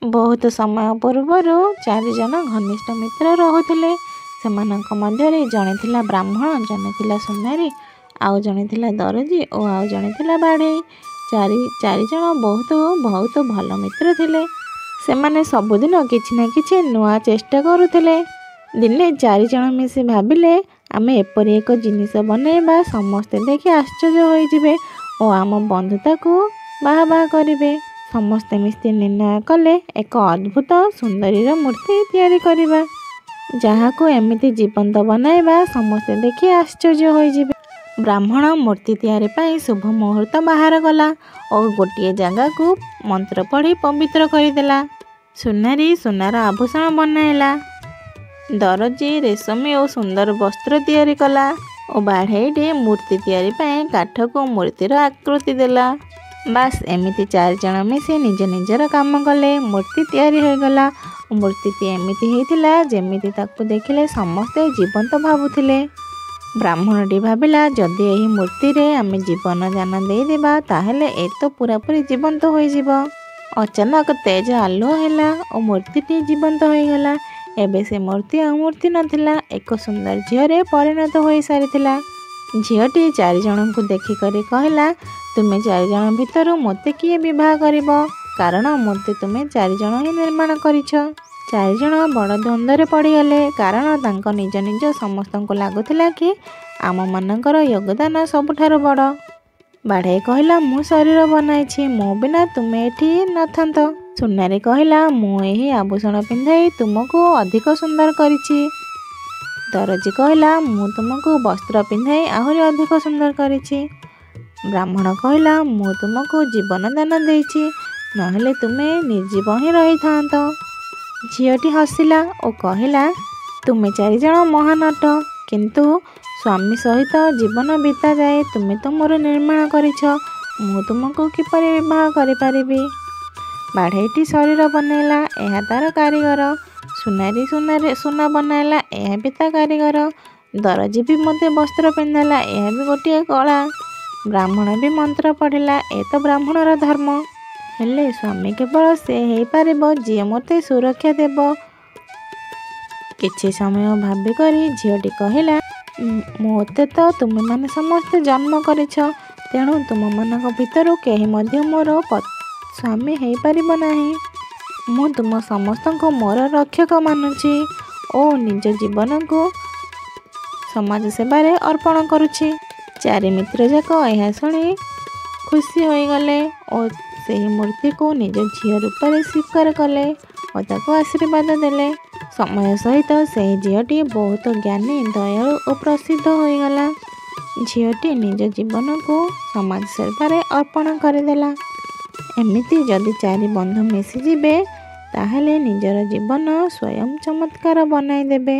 बहुत समय पूर्व चारि जन घनिष्ठ मित्र रहुथिले। सेमानंक मध्यरे जणे थिला ब्राह्मण, जणे थिला सुनारी, आउ जणे थिला दरजी ओ आउ जणे थिला बाढ़ई। चारि जन बहुत भल मित्र थिले। सेमाने सबुदिन किछि ना किछि नुआ चेष्टा करुथिले। दिने चारि जन मिसी भाबिले आमे एपरि एक जिनिस बनेइबा, समस्ते देखि आश्चर्य होइजिबे ओ आम बंधुताकू बाहा बाहा करिबे। समस्ते मिसी निर्णय कले एक अद्भुत सुंदरीर मूर्ति तैयारी करिबा, जाहाकू एमिति जीवंत बनाइबा समस्ते देखि आश्चर्य होइजिबे। ब्राह्मण मूर्ति तैयारी पाई शुभ मुहूर्त बाहर गला और गोटिए जगह को मंत्र पढ़ी पवित्र करदेला। सुनारी सुनार आभूषण बनाइला, दरजी रेशमी और सुंदर वस्त्र तैयारी कला और बाढ़ईटे मूर्ति तैयारी पाई काठ को मूर्तिर आकृति देला। बास एमिति चारि जन मिसी निज निजर काम कले। मूर्ति तैयारी हो गला। मूर्ति एमिति होइथिला जेमिति ताकू देखिले समस्ते जीवंत भाबुथिले। ब्राह्मणटी भाबिला जदि एही मूर्ति रे आमे जीवन दान देदेबा ताहेले ए तो पूरापूरी जीवंत होइजिब। अचानक तेज आलुओ हैला और मूर्तिटी जीवंत होइगला। एबे से मूर्ति आ मूर्ति नथिला, एक सुंदर झीरे परिणत होई सारिथिला। झीटी चारि जन को देखिकरी कहला, तुमे चारि जन भितर मते किए विवाह करिब? कारण मूर्ति तुमे चारि जन ही निर्माण करिछ। चारि जन बड़ द्वंद्वरे पड़गले, कारण तांक निज निज समस्तंको लागुथिला कि आम मानकर योगदान सबुठारु बड़। बाढ़ई कहला, मु शरीर बनाइछि, मो बिना तुमे एठी नथांत। सुनारी कहला, मु एही आभूषण पिंधाई तुमको अधिक सुंदर करिछि। दरजी कहला, मु तुमको वस्त्र पिंधाई आहुरी अधिक सुंदर करिछि। ब्राह्मण कहला, मु तुमको जीवन दान देइछि, नहेले तुमे निर्जीव ही रही थांत। झीटी हसिला और कहला, तुमे चारि जन महान अट, किंतु स्वामी सहित जीवन बीता जाए तुमे तो मोर निर्माण करिछ, मु तुमको किपरि विवाह करि परिबि? बाढ़ईटी शरीर बनैला, एहा तार कारीगर। सुनारी सुना बनाइला, एहा भी ता कारीगर। दरजी भी मते वस्त्र पिंधाला, एहा भी गोटिए कला। ब्राह्मण भी मंत्र पढ़िला, ए तो ब्राह्मणर धर्म। हेले स्वामी केवल से हेई पारिबो जी मते सुरक्षा देब। किछि समय भाबी करी झीटी कहला, मोते तो तुमे माने समस्ते जन्म करिछ, तेणु तुम मानक भितरु केही मध्य मोर स्वामी हेई पारिबो नाही। मु तुम समस्तको मोर रक्षक मानुछि ओ निज जीवन को समाज सेवारे अर्पण करुछि। चारि मित्र जाक यह शुणी खुशी होइगले और ସେହି मूर्ति को निज झील रूप में स्वीकार कले और ताको आशीर्वाद देले। समय सहित ସେହି झीलटी बहुत ज्ञानी, दयालु और प्रसिद्ध होइगला। झीलटी निज जीवन को समाज सेवारे अर्पण करदेला। एमिति जदि चारि बंधु मिसिजिबे ताहेले निजर जीवन स्वयं चमत्कार बनाई देबे।